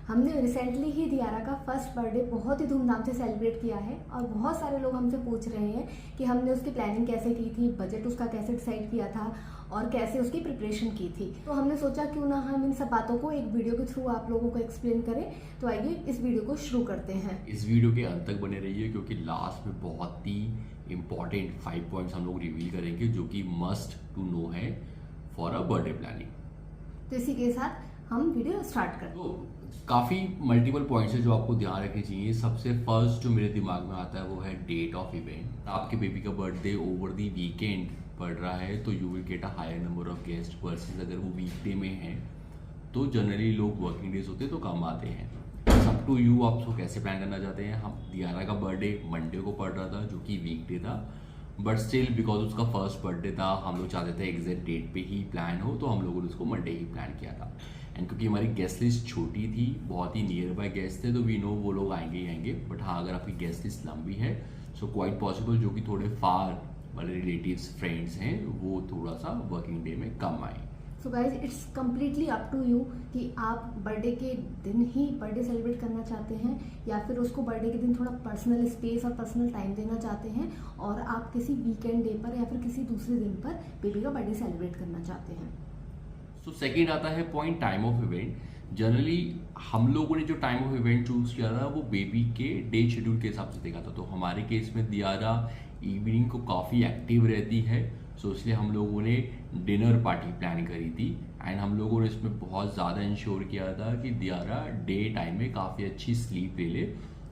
हमने रिसेंटली ही दियारा का first birthday बहुत ही धूमधाम से सेलिब्रेट किया है और बहुत सारे लोग हमसे पूछ रहे हैं कि हमने उसकी प्लानिंग कैसे की थी, बजट उसका कैसे डिसाइड किया था और कैसे उसकी प्रिपरेशन की थी। तो हमने सोचा क्यों ना हम इन सब बातों को एक वीडियो के थ्रू आप लोगों को एक्सप्लेन करें। तो आइए इस वीडियो को शुरू करते हैं। इस वीडियो के अंत तक बने रहिए क्योंकि लास्ट में बहुत ही इंपॉर्टेंट 5 पॉइंट्स हम लोग रिवील करेंगे जो कि मस्ट टू नो है फॉर अ बर्थडे प्लानिंग। तो इसी के साथ हम वीडियो स्टार्ट करते हैं। तो काफ़ी मल्टीपल पॉइंट्स है जो आपको ध्यान रखने चाहिए। सबसे फर्स्ट जो मेरे दिमाग में आता है वो है डेट ऑफ इवेंट। आपके बेबी का बर्थडे ओवर दी वीकेंड पड़ रहा है तो you will get a higher number of guest versus अगर वो वीकडे में है तो जनरली लोग वर्किंग डेज होते हैं तो कम आते हैं। सब टू यू, आप उसको कैसे प्लान करना चाहते हैं। हम दियारा का बर्थडे मंडे को पड़ रहा था जो कि वीकडे था, बट स्टिल बिकॉज उसका फर्स्ट बर्थडे था हम लोग चाहते थे एग्जैक्ट डेट पे ही प्लान हो, तो हम लोगों ने उसको मंडे ही प्लान किया था। एंड क्योंकि हमारी गेस्ट लिस्ट छोटी थी, बहुत ही नियर बाय गेस्ट थे, तो वी नो वो लोग आएंगे ही आएंगे। बट हाँ, अगर आपकी गेस्ट लिस्ट लंबी है सो क्वाइट पॉसिबल जो कि थोड़े फार वाले रिलेटिव्स फ्रेंड्स हैं वो थोड़ा सा वर्किंग डे में कम आए। So guys it's completely up to you कि आप बर्थडे के दिन ही बर्थडे सेलिब्रेट करना चाहते हैं या फिर उसको बर्थडे के दिन थोड़ा पर्सनल स्पेस और पर्सनल टाइम देना चाहते हैं और आप किसी वीकेंड डे पर या फिर किसी दूसरे दिन पर बेबी का बर्थडे सेलिब्रेट करना चाहते हैं। सो सेकेंड आता है point time of event. Generally हम लोगों ने जो टाइम ऑफ इवेंट चूज किया था वो बेबी के डे शेड्यूल के हिसाब से देखा था। तो हमारे केस में दियारा इवनिंग को काफ़ी एक्टिव रहती है, सो इसलिए हम लोगों ने डिनर पार्टी प्लान करी थी। एंड हम लोगों ने इसमें बहुत ज़्यादा इंश्योर किया था कि दियारा डे टाइम में काफ़ी अच्छी स्लीप ले ले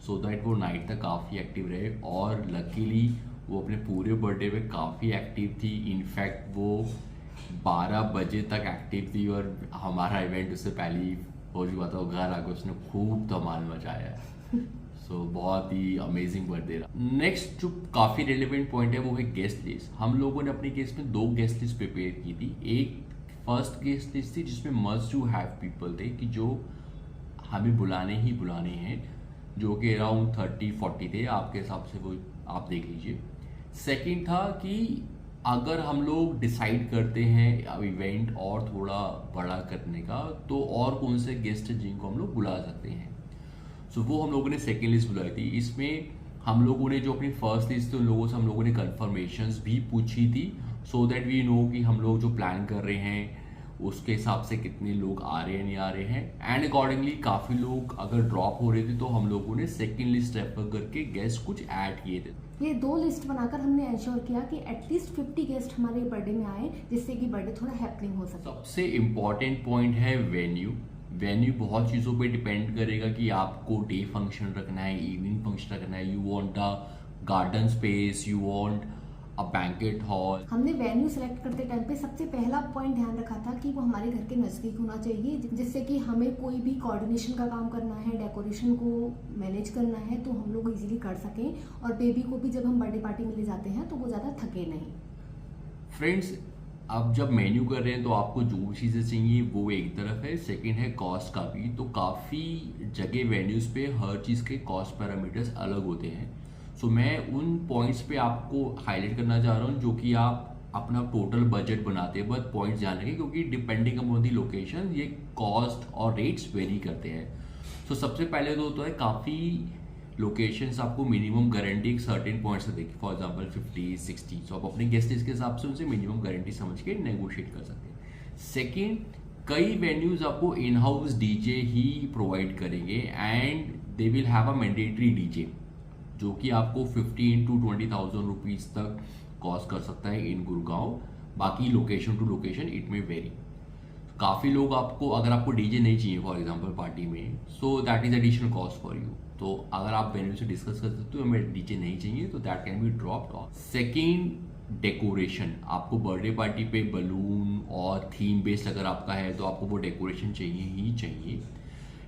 सो दैट वो नाइट तक काफ़ी एक्टिव रहे। और लकीली वो अपने पूरे बर्थडे में काफ़ी एक्टिव थी। इनफैक्ट वो 12 बजे तक एक्टिव थी और हमारा इवेंट उससे पहले ही हो चुका था। घर आकर उसने खूब धमाल मचाया है। सो बहुत ही अमेजिंग बर्थडे रहा। नेक्स्ट जो काफ़ी रिलेवेंट पॉइंट है वो है गेस्ट लिस्ट। हम लोगों ने अपने केस में 2 गेस्ट लिस्ट प्रिपेयर की थी। एक फर्स्ट गेस्ट लिस्ट थी जिसमें मस्ट टू हैव पीपल थे कि जो हमें बुलाने ही बुलाने हैं, जो कि अराउंड 30-40 थे, आपके हिसाब से वो आप देख लीजिए। सेकेंड था कि अगर हम लोग डिसाइड करते हैं इवेंट और थोड़ा बड़ा करने का तो और कौन से गेस्ट हैं जिनको हम लोग बुला सकते हैं। सो वो हम लोगों ने सेकेंड लिस्ट बुलाई थी। इसमें हम लोगों ने जो अपनी फर्स्ट लिस्ट थी उन लोगों से हम लोगों ने कन्फर्मेशंस भी पूछी थी सो दैट वी नो कि हम लोग जो प्लान कर रहे हैं उसके हिसाब से कितने लोग आ रहे हैं नहीं आ रहे हैं। एंड अकॉर्डिंगली काफ़ी लोग अगर ड्रॉप हो रहे थे तो हम लोगों ने सेकेंड लिस्ट रेफर करके गेस्ट कुछ ऐड किए थे। ये 2 लिस्ट बनाकर हमने इंश्योर किया कि एटलीस्ट 50 गेस्ट हमारे बर्थडे में आए जिससे कि बर्थडे थोड़ा हैपनिंग हो सके। सबसे इम्पॉर्टेंट पॉइंट है वेन्यू। वेन्यू बहुत चीज़ों पे डिपेंड करेगा कि आपको डे फंक्शन रखना है, इवनिंग फंक्शन रखना है, you want a garden space, you want a banquet hall. हमने वेन्यू सेलेक्ट करते टाइम पे सबसे पहला पॉइंट ध्यान रखा था कि वो हमारे घर के नज़दीक होना चाहिए जिससे कि हमें कोई भी कोऑर्डिनेशन का काम करना है, डेकोरेशन को मैनेज करना है तो हम लोग इजीली कर सकें और बेबी को भी जब हम बर्थडे पार्टी में ले जाते हैं तो वो ज़्यादा थके नहीं। फ्रेंड्स, आप जब मेन्यू कर रहे हैं तो आपको जो भी चीज़ें चाहिए वो एक तरफ है, सेकंड है कॉस्ट का भी। तो काफ़ी जगह वेन्यूज़ पे हर चीज़ के कॉस्ट पैरामीटर्स अलग होते हैं। सो मैं उन पॉइंट्स पे आपको हाईलाइट करना चाह रहा हूँ जो कि आप अपना टोटल बजट बनाते हैं, बट पॉइंट्स ध्यान रखें क्योंकि डिपेंडिंग अपॉन दी लोकेशन ये कॉस्ट और रेट्स वेरी करते हैं। सो सबसे पहले तो होता है काफ़ी लोकेशंस आपको मिनिमम गारंटी एक सर्टेन पॉइंट से देखिए, फॉर एग्जांपल 50-60। सो आप अपने गेस्ट लिस्ट के हिसाब से उनसे मिनिमम गारंटी समझ के नेगोशिएट कर सकते हैं। सेकेंड, कई वेन्यूज आपको इन हाउस डीजे ही प्रोवाइड करेंगे and they will have a mandatory DJ जो कि आपको 15,000 to 20,000 रुपीज़ तक कॉस्ट कर सकता है इन गुड़गांव। बाकी लोकेशन टू लोकेशन इट में वेरी। काफ़ी लोग आपको, अगर आपको डीजे नहीं चाहिए फॉर एग्जांपल पार्टी में, so that is additional cost for you. तो अगर आप वेन्यू से डिस्कस कर सकते हो हमें डीजे नहीं चाहिए तो that can be dropped of. Second, decoration. आपको बर्थडे पार्टी पे बलून और थीम बेस्ड अगर आपका है तो आपको वो डेकोरेशन चाहिए ही चाहिए।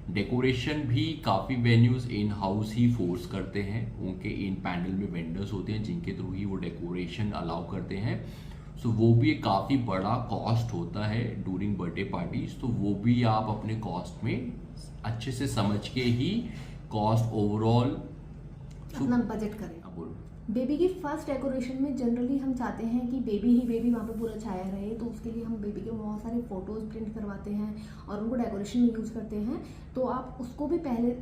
डेकोरेशन भी काफ़ी venues in house he force करते हैं, उनके इन पैनल में वेंडर्स होते हैं जिनके थ्रू ही वो डेकोरेशन अलाउ करते हैं। सो वो भी एक काफ़ी बड़ा कॉस्ट होता है डूरिंग बर्थडे पार्टीज, तो वो भी आप अपने कॉस्ट में अच्छे से समझ के ही कॉस्ट ओवरऑल अपना बजट करें। हाँ, बोलो। बेबी की फर्स्ट डेकोरेशन में जनरली हम चाहते हैं कि बेबी ही बेबी वहाँ पे पूरा छाया रहे, तो उसके लिए हम बेबी के बहुत सारे फोटोज़ प्रिंट करवाते हैं और उनको डेकोरेशन में यूज़ करते हैं। तो आप उसको भी पहले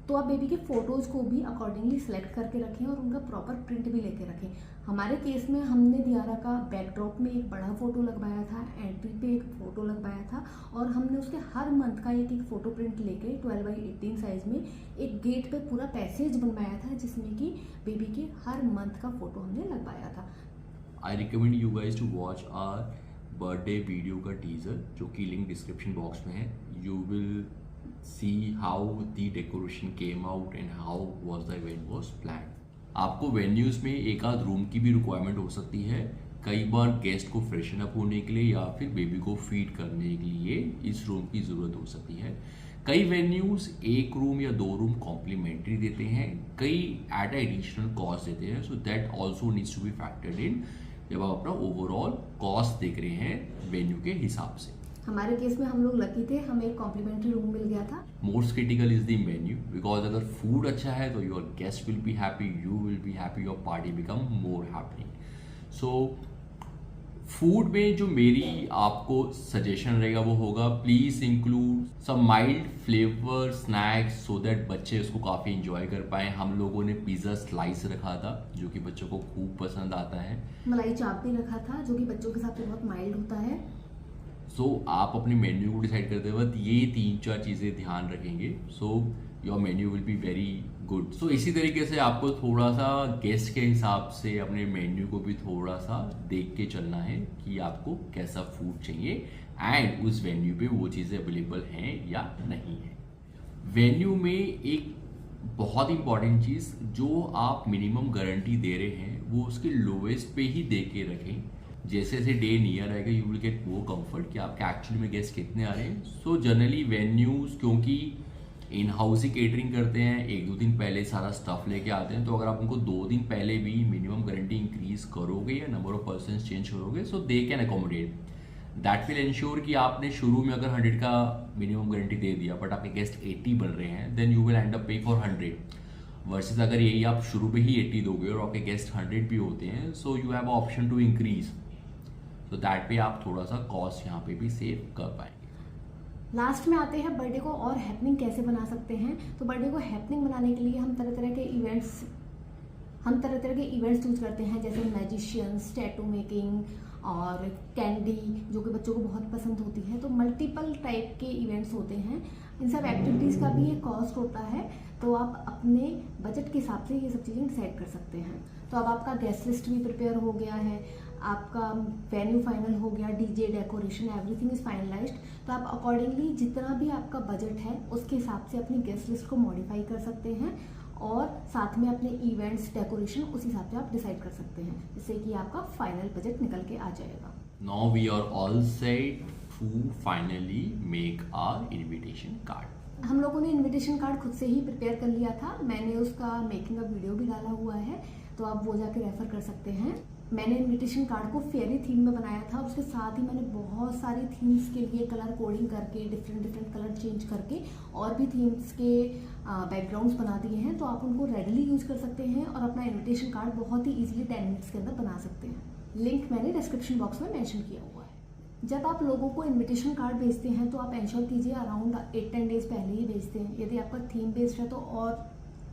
तो आप बेबी के फ़ोटोज़ को भी अकॉर्डिंगली सेलेक्ट करके रखें और उनका प्रॉपर प्रिंट भी लेके रखें। हमारे केस में हमने दियारा का बैकड्रॉप में एक बड़ा फ़ोटो लगवाया था, एंट्री पे एक फ़ोटो लगवाया था और हमने उसके हर मंथ का एक एक फ़ोटो प्रिंट लेके 12x18 साइज़ में एक गेट पे पूरा पैसेज बनवाया था, जिसमें कि बेबी के हर मंथ का फ़ोटो हमने लगवाया था। I recommend you guys to watch our birthday video का टीजर, जो कि लिंक डिस्क्रिप्शन बॉक्स में है। You will see how the decoration came out and how was the event was planned. आपको वेन्यूज़ में एक आध रूम की भी रिक्वायरमेंट हो सकती है, कई बार गेस्ट को फ्रेशन अप होने के लिए या फिर बेबी को फीड करने के लिए इस रूम की ज़रूरत हो सकती है। कई वेन्यूज़ एक रूम या 2 रूम कॉम्प्लीमेंट्री देते हैं, कई एट एडिशनल कॉस्ट देते हैं, so that also needs to be factored in जब आप अपना ओवरऑल कॉस्ट देख रहे हैं वेन्यू के हिसाब से। हमारे केस में हम लोग लकी थे, हमें एक कॉम्प्लीमेंट्री रूम मिल गया था। Most critical is the menu, because अगर फूड अच्छा है तो your guest will be happy, you will be happy, your party become more happy. So food में जो मेरी आपको सजेशन रहेगा वो होगा, please include some mild flavour snacks so that बच्चे उसको काफ़ी इंजॉय कर पाए। हम लोगों ने पिज़्ज़ा स्लाइस रखा था जो कि बच्चों को खूब पसंद आता है। मलाई चाप भी रखा था जो कि बच्चों के साथ बहुत माइल्ड होता है। सो आप अपने मेन्यू को डिसाइड करते वक्त ये 3-4 चीज़ें ध्यान रखेंगे, so your menu will be very good. So इसी तरीके से आपको थोड़ा सा गेस्ट के हिसाब से अपने मेन्यू को भी थोड़ा सा देख के चलना है कि आपको कैसा फूड चाहिए एंड उस वेन्यू पे वो चीज़ें अवेलेबल हैं या नहीं है। वेन्यू में एक बहुत इंपॉर्टेंट चीज़ जो आप मिनिमम गारंटी दे रहे हैं वो उसके लोवेस्ट पे ही दे के रखें। जैसे जैसे डे नियर आएगा यू विल गेट वो कंफर्ट कि आपके एक्चुअली में गेस्ट कितने आ रहे हैं। सो जनरली वेन्यूज़ क्योंकि इन हाउस ही केटरिंग करते हैं, 1-2 दिन पहले सारा स्टफ लेके आते हैं, तो अगर आप उनको 2 दिन पहले भी मिनिमम गारंटी इंक्रीज करोगे या नंबर ऑफ पर्सन चेंज करोगे, so they can accommodate. That will ensure कि आपने शुरू में अगर 100 का मिनिमम गारंटी दे दिया बट आपके गेस्ट 80 बन रहे हैं, then you will end up pay for 100 versus अगर यही आप शुरू में ही 80 दोगे और आपके गेस्ट 100 भी होते हैं, so you have option to increase, तो दैट पे आप थोड़ा सा कॉस्ट यहाँ पे भी सेव कर पाएंगे। लास्ट में आते हैं बर्थडे को और हैपनिंग कैसे बना सकते हैं। तो बर्थडे को हैपनिंग बनाने के लिए हम तरह तरह के इवेंट्स यूज करते हैं, जैसे मैजिशियंस, टैटू मेकिंग और कैंडी जो कि बच्चों को बहुत पसंद होती है। तो मल्टीपल टाइप के इवेंट्स होते हैं। इन सब एक्टिविटीज़ का भी एक कॉस्ट होता है, तो आप अपने बजट के हिसाब से ये सब चीज़ें डिसाइड कर सकते हैं। तो अब आपका गेस्ट लिस्ट भी प्रिपेयर हो गया है, आपका वेन्यू फाइनल हो गया, DJ, decoration, everything is finalised. तो आप अकॉर्डिंगली जितना भी आपका बजट है उसके हिसाब से अपनी गेस्ट लिस्ट को मॉडिफाई कर सकते हैं और साथ में अपने इवेंट्स, डेकोरेशन उस हिसाब से आप डिसाइड कर सकते हैं, जिससे कि आपका फाइनल बजट निकल के आ जाएगा। Now we are all set to finally make our invitation card. हम लोगों ने इनविटेशन कार्ड खुद से ही प्रिपेयर कर लिया था। मैंने उसका मेकिंग का वीडियो भी डाला हुआ है, तो आप वो जाके रेफर कर सकते हैं। मैंने इनविटेशन कार्ड को फेयरी थीम में बनाया था, उसके साथ ही मैंने बहुत सारी थीम्स के लिए कलर कोडिंग करके डिफरेंट कलर चेंज करके और भी थीम्स के बैकग्राउंड्स बना दिए हैं, तो आप उनको रेडीली यूज कर सकते हैं और अपना इनविटेशन कार्ड बहुत ही ईजिली 10 मिनट्स के अंदर बना सकते हैं। लिंक मैंने डिस्क्रिप्शन बॉक्स में मेंशन किया हुआ है। जब आप लोगों को इनविटेशन कार्ड भेजते हैं तो आप इंश्योर कीजिए अराउंड 8-10 डेज पहले ही भेजते हैं। यदि आपका थीम बेस्ड है तो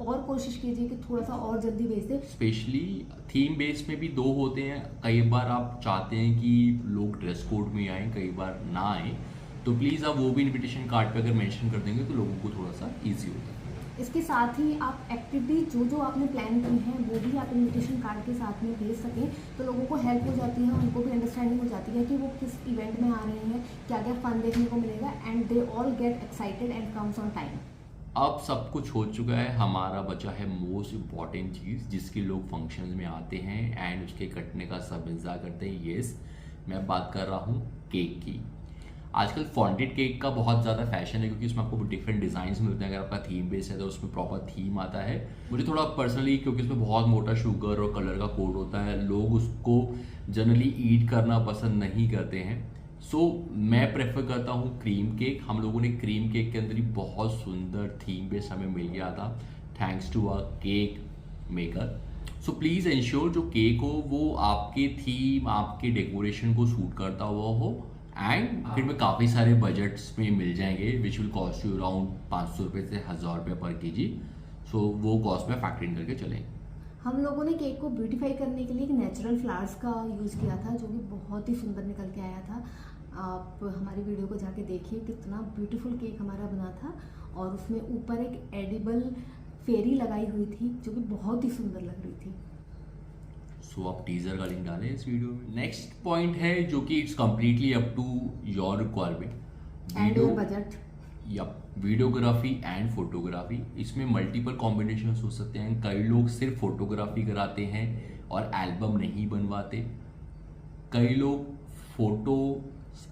और कोशिश कीजिए कि थोड़ा सा और जल्दी भेज दें। स्पेशली थीम बेस में भी 2 होते हैं, कई बार आप चाहते हैं कि लोग ड्रेस कोड में आएँ, कई बार ना आएँ, तो प्लीज़ आप वो भी इनविटेशन कार्ड पे अगर मेंशन कर देंगे तो लोगों को थोड़ा सा ईजी होता है। इसके साथ ही आप एक्टिविटी जो आपने प्लान की हैं वो भी आप इनविटेशन कार्ड के साथ में भेज सकें, तो लोगों को हेल्प हो जाती है, उनको भी अंडरस्टैंडिंग हो जाती है कि वो किस इवेंट में आ रहे हैं, क्या क्या फन देखने को मिलेगा, and they all get excited and comes on time. अब सब कुछ हो चुका है, हमारा बचा है मोस्ट इम्पॉर्टेंट चीज़ जिसके लोग फंक्शन में आते हैं एंड उसके कटने का सब इंतजार करते हैं। येस, मैं बात कर रहा हूँ केक की। आजकल फॉन्टेड केक का बहुत ज़्यादा फैशन है क्योंकि उसमें आपको डिफरेंट डिज़ाइंस मिलते हैं। अगर आपका थीम बेस है तो उसमें प्रॉपर थीम आता है। मुझे थोड़ा पर्सनली, क्योंकि उसमें बहुत मोटा शुगर और कलर का कोड होता है, लोग उसको जनरली ईट करना पसंद नहीं करते हैं। सो मैं प्रेफर करता हूँ क्रीम केक। हम लोगों ने क्रीम केक के अंदर ही बहुत सुंदर थीम बेस हमें मिल गया था, thanks to our cake maker. So please ensure जो केक हो वो आपके थीम, आपके डेकोरेशन को सूट करता हुआ हो, एंड मार्केट में काफ़ी सारे बजट्स में मिल जाएंगे which will cost you around 500 रुपये से 1000 रुपये पर केजी। सो वो कॉस्ट में फैक्टर इन करके चलेंगे। हम लोगों ने केक को ब्यूटीफाई करने के लिए एक नेचुरल फ्लावर्स का यूज़ किया था, जो कि बहुत ही सुंदर निकल के आया था। आप हमारी वीडियो को जाके देखिए कितना ब्यूटीफुल केक हमारा बना था, और उसमें ऊपर एक एडिबल फेरी लगाई हुई थी जो कि बहुत ही सुंदर लग रही थी। सो आप टीजर का लिंक डालें इस वीडियो में। नेक्स्ट पॉइंट है जो कि it's completely up to your requirement and your budget. या वीडियोग्राफी एंड फोटोग्राफी, इसमें मल्टीपल कॉम्बिनेशन हो सकते हैं। कई लोग सिर्फ फोटोग्राफी कराते हैं और एल्बम नहीं बनवाते, कई लोग फोटो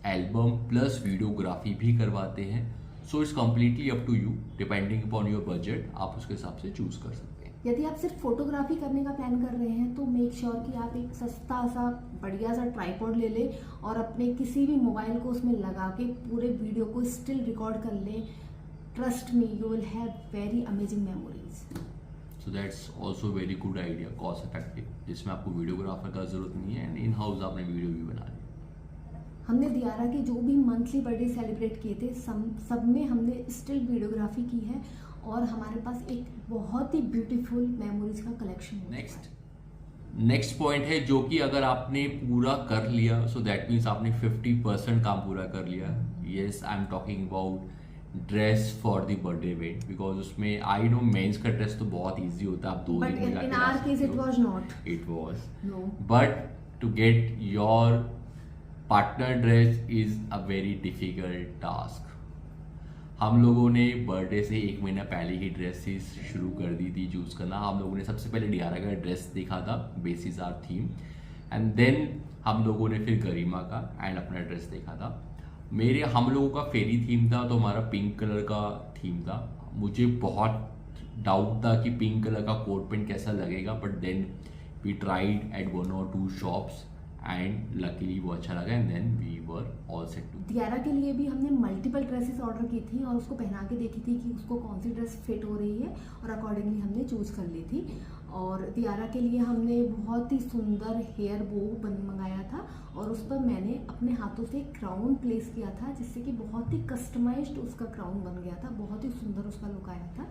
एल्बम प्लस वीडियोग्राफी भी करवाते हैं। So it's completely up to you, depending upon your budget आप उसके हिसाब से चूज कर सकते हैं। यदि आप सिर्फ फोटोग्राफी करने का प्लान कर रहे हैं तो मेक श्योर कि आप एक सस्ता सा बढ़िया सा ट्राइपॉड ले लें और अपने किसी भी मोबाइल को उसमें लगा के पूरे वीडियो को स्टिल रिकॉर्ड कर लें। Trust me, you will have very amazing memories. So that's also very good idea, cost effective, जिसमें आपको वीडियोग्राफर का जरूरत नहीं है एंड इन हाउस आपने वीडियो भी बना ली। हमने दियारा के जो भी मंथली बर्थडे सेलिब्रेट किए थे सब में हमने स्टिल वीडियोग्राफी की है, और हमारे पास एक बहुत ही ब्यूटीफुल मेमोरीज का कलेक्शन है। नेक्स्ट पॉइंट है जो कि अगर आपने पूरा कर लिया, सो दैट मीन्स आपने 50% काम पूरा कर लिया। Yes, I am talking about dress for the birthday event, because उसमें आई नो मेंस का ड्रेस तो बहुत इजी होता है, आप 2 दिन में जाके in our case it was not. It was no, but to get your partner dress is a very difficult task. हम लोगों ने बर्थडे से 1 महीना पहले ही ड्रेसेस शुरू कर दी थी चूज़ करना। हम लोगों ने सबसे पहले डियारा का ड्रेस देखा था, basis our theme, and then हम लोगों ने फिर गरिमा का एंड अपना ड्रेस देखा था। हम लोगों का फेरी थीम था, तो हमारा पिंक कलर का थीम था। मुझे बहुत डाउट था कि पिंक कलर का कोट पेंट कैसा लगेगा, but then we tried at 1 or 2 shops and luckily वो अच्छा लगा, and then we were all set to. Diyara के लिए भी हमने मल्टीपल ड्रेसेस ऑर्डर की थी और उसको पहना के देखी थी कि उसको कौन सी ड्रेस फिट हो रही है, और अकॉर्डिंगली हमने चूज कर ली थी। और दियारा के लिए हमने बहुत ही सुंदर हेयर बो मंगाया था, और उस पर मैंने अपने हाथों से क्राउन प्लेस किया था, जिससे कि बहुत ही कस्टमाइज्ड उसका क्राउन बन गया था। बहुत ही सुंदर उसका लुक आया था।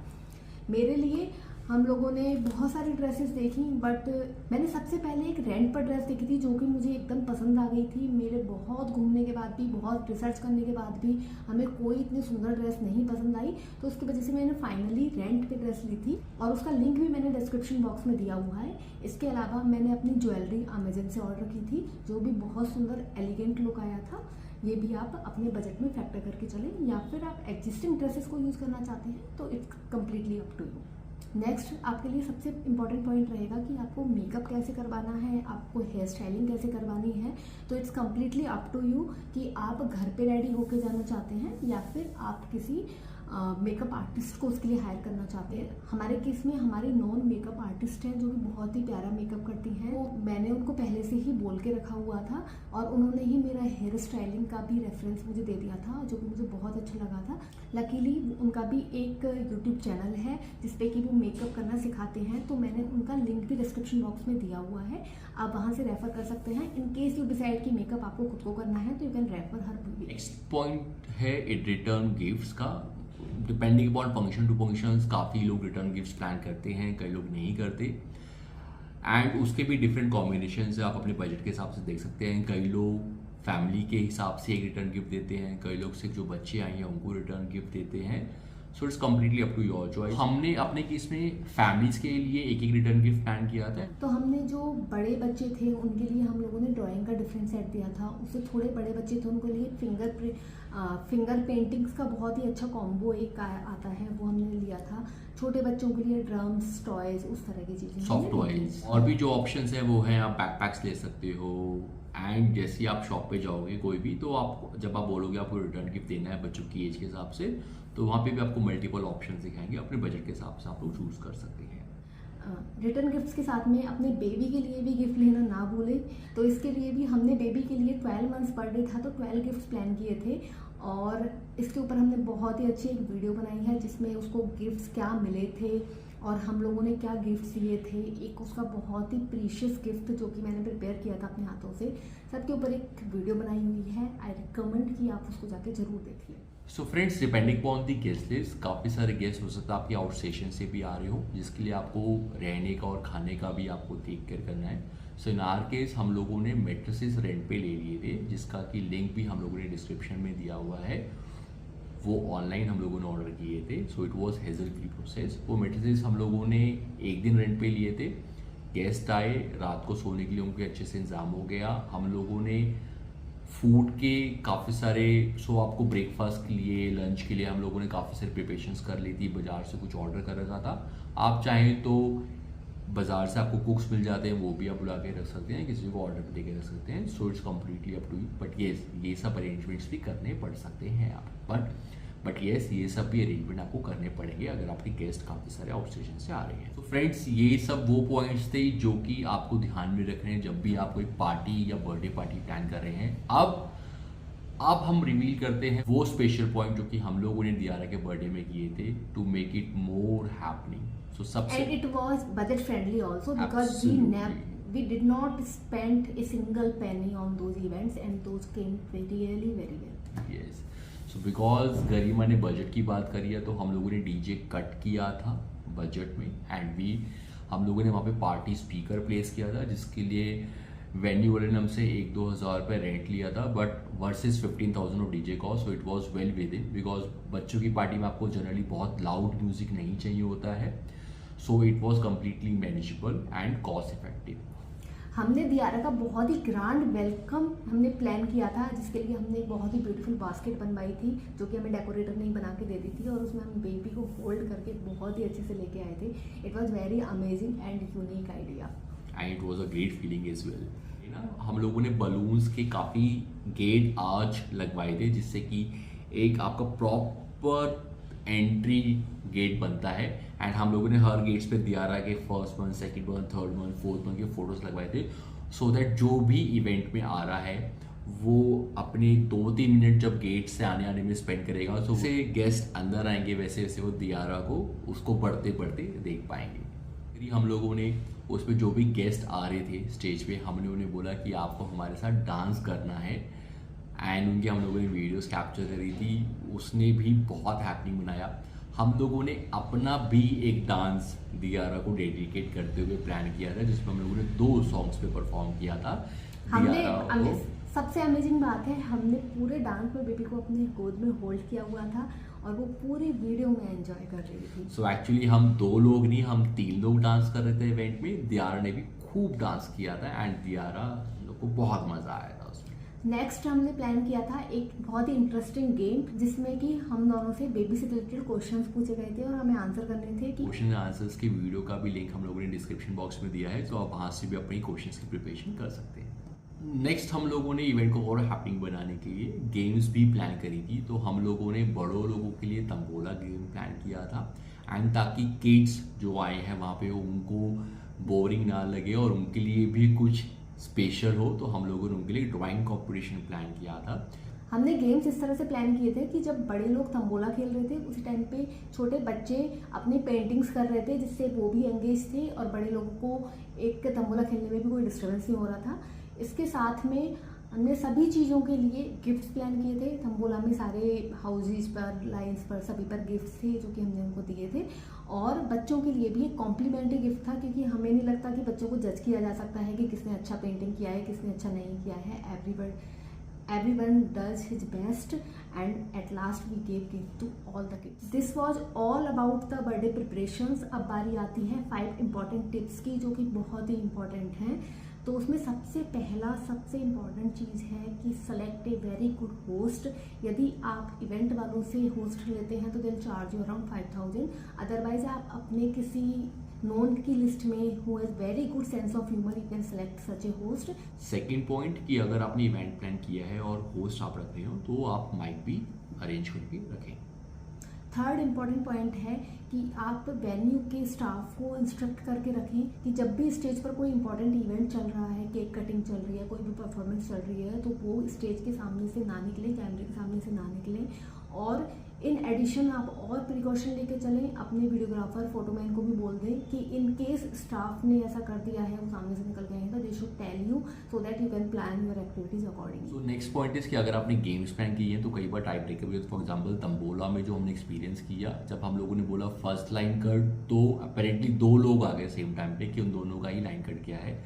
मेरे लिए हम लोगों ने बहुत सारी ड्रेसेस देखी, बट मैंने सबसे पहले एक रेंट पर ड्रेस देखी थी जो कि मुझे एकदम पसंद आ गई थी। मेरे बहुत घूमने के बाद भी, बहुत रिसर्च करने के बाद भी हमें कोई इतनी सुंदर ड्रेस नहीं पसंद आई, तो उसकी वजह से मैंने फाइनली रेंट पे ड्रेस ली थी, और उसका लिंक भी मैंने डिस्क्रिप्शन बॉक्स में दिया हुआ है। इसके अलावा मैंने अपनी ज्वेलरी अमेजन से ऑर्डर की थी, जो भी बहुत सुंदर एलिगेंट लुक आया था। ये भी आप अपने बजट में फैक्टर करके चलें, या फिर आप एग्जिस्टिंग ड्रेसेस को यूज़ करना चाहते हैं तो it's completely up to you. Next आपके लिए सबसे इम्पॉर्टेंट पॉइंट रहेगा कि आपको मेकअप कैसे करवाना है, आपको हेयर स्टाइलिंग कैसे करवानी है। तो it's completely up to you कि आप घर पे रेडी होके जाना चाहते हैं या फिर आप किसी मेकअप आर्टिस्ट को उसके लिए हायर करना चाहते हैं। हमारे केस में हमारी नॉन मेकअप आर्टिस्ट हैं जो कि बहुत ही प्यारा मेकअप करती हैं। वो मैंने उनको पहले से ही बोल के रखा हुआ था, और उन्होंने ही मेरा हेयर स्टाइलिंग का भी रेफरेंस मुझे दे दिया था, जो कि मुझे बहुत अच्छा लगा था। लकीली उनका भी एक यूट्यूब चैनल है जिसपे कि वो मेकअप करना सिखाते हैं, तो मैंने उनका लिंक भी डिस्क्रिप्शन बॉक्स में दिया हुआ है, आप वहाँ से रेफर कर सकते हैं। इन केस यू डिसाइड कि मेकअप आपको खुद को करना है तो you can refer her. Next point है रिटर्न गिफ्ट्स का। Depending upon function to functions काफ़ी लोग रिटर्न गिफ्ट्स प्लान करते हैं, कई लोग नहीं करते, एंड उसके भी डिफरेंट कॉम्बिनेशन है, आप अपने बजट के हिसाब से देख सकते हैं। कई लोग फैमिली के हिसाब से एक रिटर्न गिफ्ट देते हैं, कई लोग सिर्फ जो बच्चे आए हैं उनको रिटर्न गिफ्ट देते हैं। So it's completely up to your choice. हमने अपने केस में फैमिलीज के लिए एक रिटर्न गिफ्ट प्लान किया था। तो हमने जो बड़े बच्चे थे उनके लिए हम लोगों ने ड्राइंग का डिफरेंट सेट दिया था। उससे थोड़े बड़े बच्चे थे उनके लिए फिंगर पेंटिंग्स का बहुत ही अच्छा कॉम्बो एक आता है, वो हमने लिया था। छोटे बच्चों के लिए ड्रम्स, टॉयज, उस तरह की चीजें, सॉफ्ट टॉयज। और भी जो ऑप्शंस है वो हैं, आप बैकपैक्स ले सकते हो, एंड जैसे ही आप शॉप पे जाओगे कोई भी, तो आप जब आप बोलोगे आपको रिटर्न गिफ्ट देना है बच्चों की एज के हिसाब से, तो वहाँ पे भी आपको मल्टीपल ऑप्शन दिखाएंगे, अपने बजट के हिसाब से आप लोग चूज कर सकते हैं। रिटर्न गिफ्ट्स के साथ में अपने बेबी के लिए भी गिफ्ट लेना ना भूलें। तो इसके लिए भी हमने बेबी के लिए 12 मंथ्स बर्थडे था तो 12 गिफ्ट्स प्लान किए थे, और इसके ऊपर हमने बहुत ही अच्छी एक वीडियो बनाई है जिसमें उसको गिफ्ट्स क्या मिले थे, और हम लोगों ने क्या गिफ्ट्स लिए थे, एक उसका बहुत ही प्रीशियस गिफ्ट जो कि मैंने प्रिपेयर किया था अपने हाथों से, सबके ऊपर एक वीडियो बनाई हुई है। आई रिकमेंड कि आप उसको जाके जरूर देखिए। So friends, depending upon the guest list, काफ़ी सारे गेस्ट हो सकता है आपके आउट स्टेशन से भी आ रहे हो, जिसके लिए आपको रहने का और खाने का भी आपको टेक केयर करना है। सो इन आर केस हम लोगों ने मेट्रेसेस रेंट पे ले लिए थे, जिसका कि लिंक भी हम लोगों ने डिस्क्रिप्शन में दिया हुआ है। वो ऑनलाइन हम लोगों ने ऑर्डर किए थे, so it was hazel free process. वो मेट्रेसेस हम लोगों ने एक दिन रेंट पे लिए थे। गेस्ट आए, रात को सोने के लिए उनके अच्छे से इंतज़ाम हो गया। हम लोगों ने फूड के काफ़ी सारे, आपको ब्रेकफास्ट के लिए, लंच के लिए हम लोगों ने काफ़ी सारे प्रिपरेशंस कर ली थी। बाज़ार से कुछ ऑर्डर कर रखा था। आप चाहें तो बाज़ार से आपको कुक्स मिल जाते हैं, वो भी आप बुला के रख सकते हैं, किसी को ऑर्डर दे के रख सकते हैं। So it's completely up to you. But ये सब अरेंजमेंट्स भी करने पड़ सकते हैं आप, बट ये सब भी अरेंजमेंट आपको करने पड़ेंगे अगर आपके गेस्ट काफ़ी सारे आउट स्टेशन से आ रहे हैं। तो फ्रेंड्स, ये सब वो पॉइंट्स थे जो कि आपको ध्यान में रखने हैं जब भी आप कोई पार्टी या बर्थडे पार्टी प्लान कर रहे हैं। अब हम रिवील करते हैं वो स्पेशल पॉइंट जो कि हम लोगों ने दियारा के बर्थडे में किए थे to make it more happening. So सबसे, and it was budget friendly also because we did not spend a single penny on those events and those came really very well. yes. So because गरिमा ने budget की बात करी है, तो हम लोगों ने डीजे कट किया था बजट में, एंड हम लोगों ने वहाँ पे पार्टी स्पीकर प्लेस किया था, जिसके लिए वेन्यू वाले ने हमसे 1-2 हज़ार रुपये रेंट लिया था, but versus 15,000 of DJ cost. So it was well with in, because बच्चों की पार्टी में आपको जनरली बहुत लाउड म्यूजिक नहीं चाहिए होता है। So it was completely manageable and cost effective. हमने दियारा का बहुत ही ग्रैंड वेलकम हमने प्लान किया था, जिसके लिए हमने एक बहुत ही ब्यूटीफुल बास्केट बनवाई थी जो कि हमें डेकोरेटर ने ही बना के दे दी थी, और उसमें हम बेबी को होल्ड करके बहुत ही अच्छे से लेके आए थे। It was very amazing and unique idea and it was a great feeling as well. हम लोगों ने बलून्स के काफ़ी गेट आर्च लगवाए थे, जिससे कि एक आपका प्रॉपर एंट्री गेट बनता है। एंड हम लोगों ने हर गेट्स पे दियारा के first month, second month, third month, fourth month के फोटोज लगवाए थे, सो दैट जो भी इवेंट में आ रहा है वो अपने 2-3 मिनट जब गेट से आने में स्पेंड करेगा, तो जैसे गेस्ट अंदर आएंगे वैसे वैसे वो दियारा को उसको बढ़ते बढ़ते देख पाएंगे। फिर हम लोगों ने उस पर जो भी गेस्ट आ रहे थे स्टेज पे, हमने उन्हें बोला कि आपको हमारे साथ डांस करना है, एंड उनकी हम लोगों ने वीडियोस कैप्चर करी थी। उसने भी बहुत हैपनिंग बनाया। हम लोगों ने अपना भी एक डांस दियारा को डेडिकेट करते हुए प्लान किया था, जिसमें हम लोगों ने 2 सॉन्ग्स पे परफॉर्म किया था। हमने सबसे अमेजिंग बात है, हमने पूरे डांस में बेबी को अपने गोद में होल्ड किया हुआ था और वो पूरी वीडियो में एंजॉय कर रही थी। सो एक्चुअली हम 2 लोग नहीं, हम 3 लोग डांस कर रहे थे इवेंट में। दियारा ने भी खूब डांस किया था एंड दियारा लोग को बहुत मजा आया था उसमें। नेक्स्ट हमने प्लान किया था एक बहुत ही इंटरेस्टिंग गेम, जिसमें कि हम दोनों से बेबी से रिलेटेड क्वेश्चंस पूछे गए थे और हमें आंसर करने थे। कि क्वेश्चन एंड आंसर्स की वीडियो का भी लिंक हम लोगों ने डिस्क्रिप्शन बॉक्स में दिया है, तो आप वहाँ से भी अपनी क्वेश्चंस की प्रिपरेशन कर सकते हैं। नेक्स्ट हम लोगों ने इवेंट को और हैपनिंग बनाने के लिए गेम्स भी प्लान करी थी। तो हम लोगों ने बड़ों लोगों के लिए तंबोला गेम प्लान किया था, एंड ताकि किड्स जो आए हैं वहाँ पे उनको बोरिंग ना लगे और उनके लिए भी कुछ स्पेशल हो, तो हम लोगों ने उनके लिए ड्राइंग कॉम्पिटिशन प्लान किया था। हमने गेम्स इस तरह से प्लान किए थे कि जब बड़े लोग तंबोला खेल रहे थे उसी टाइम पे छोटे बच्चे अपनी पेंटिंग्स कर रहे थे, जिससे वो भी एंगेज थे और बड़े लोगों को एक तंबोला खेलने में भी कोई डिस्टर्बेंस नहीं हो रहा था। इसके साथ में हमने सभी चीज़ों के लिए गिफ्ट्स प्लान किए थे। तंबोला में सारे हाउसेस पर, लाइन्स पर, सभी पर गिफ्ट्स थे जो कि हमने उनको दिए थे, और बच्चों के लिए भी एक कॉम्प्लीमेंट्री गिफ्ट था, क्योंकि हमें नहीं लगता कि बच्चों को जज किया जा सकता है कि किसने अच्छा पेंटिंग किया है, किसने अच्छा नहीं किया है। Everyone does his best, and at last we gave gift to all the kids. This was all about the birthday preparations. अब बारी आती है 5 important tips की, जो कि बहुत ही important हैं। तो उसमें सबसे इम्पॉर्टेंट चीज़ है कि select a very good host. यदि आप इवेंट वालों से होस्ट लेते हैं तो दिल चार्ज यू अराउंड 5,000। अदरवाइज आप अपने किसी नोन की लिस्ट में who has very good sense of humour, you can select such A host. Second point कि अगर आपने इवेंट प्लान किया है और होस्ट आप रख रहे हो तो आप माइक भी अरेंज करके रखें। थर्ड इम्पॉर्टेंट पॉइंट है कि आप वेन्यू के स्टाफ को इंस्ट्रक्ट करके रखें कि जब भी स्टेज पर कोई इंपॉर्टेंट इवेंट चल रहा है, केक कटिंग चल रही है, कोई भी परफॉर्मेंस चल रही है, तो वो स्टेज के सामने से ना निकलें, कैमरे के सामने से ना निकलें, और इन एडिशन आप और प्रिकॉशन लेके चलें, अपने वीडियोग्राफर फोटोमैन को भी बोल दें कि इन केस स्टाफ ने ऐसा कर दिया है, वो सामने से निकल गए हैं, तो they should tell you so that you can plan your activities accordingly. So next point is कि अगर आपने गेम्स प्लान किए हैं तो कई बार टाइप ब्रेकर भी, फॉर एग्जांपल तंबोला में जो हमने एक्सपीरियंस किया, जब हम लोगों ने बोला फर्स्ट लाइन कट तो अपेरेंटली 2 लोग आ गए सेम टाइम पे कि उन दोनों का ही लाइन कट किया है।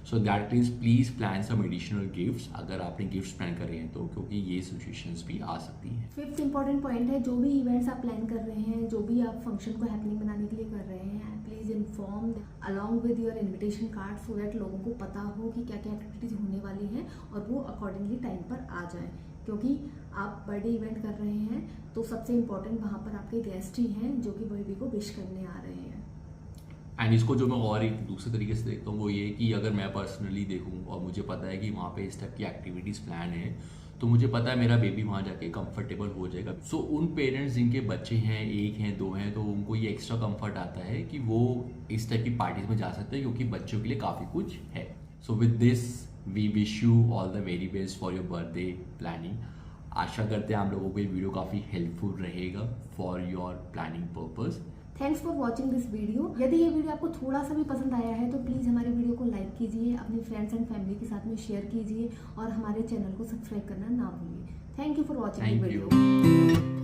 So that means please plan some additional gifts अगर आपने गिफ्ट्स प्लान कर रहे हैं तो, क्योंकि ये सिचुएशंस भी आ सकती हैं। फिफ्थ इंपॉर्टेंट पॉइंट है, जो भी इवेंट्स आप प्लान कर रहे हैं, जो भी आप फंक्शन को हैपनिंग बनाने के लिए कर रहे हैं, please inform along with your invitation card so that लोगों को पता हो कि क्या क्या एक्टिविटीज़ होने वाली हैं और वो अकॉर्डिंगली टाइम पर आ जाएं। क्योंकि आप बर्थडे इवेंट कर रहे हैं तो सबसे इम्पोर्टेंट वहाँ पर आपके गेस्ट ही हैं जो कि बेबी को विश करने आ रहे हैं। एंड इसको जो मैं और एक दूसरे तरीके से देखता हूँ वो ये कि अगर मैं पर्सनली देखूँ और मुझे पता है कि वहाँ पे इस टाइप की एक्टिविटीज़ प्लान है, तो मुझे पता है मेरा बेबी वहाँ जाके कंफर्टेबल हो जाएगा। सो उन पेरेंट्स जिनके बच्चे हैं, 1 हैं 2 हैं, तो उनको ये एक्स्ट्रा कंफर्ट आता है कि वो इस टाइप की पार्टीज में जा सकते हैं क्योंकि बच्चों के लिए काफ़ी कुछ है। So with this we wish you all the very best for your birthday planning. आशा करते हैं आप लोगों को ये वीडियो काफ़ी हेल्पफुल रहेगा for your planning purpose. Thanks for watching this video. यदि ये वीडियो आपको थोड़ा सा भी पसंद आया है तो प्लीज़ हमारे वीडियो को लाइक कीजिए, अपने फ्रेंड्स एंड फैमिली के साथ में शेयर कीजिए और हमारे चैनल को सब्सक्राइब करना ना भूलिए। Thank you for watching the video.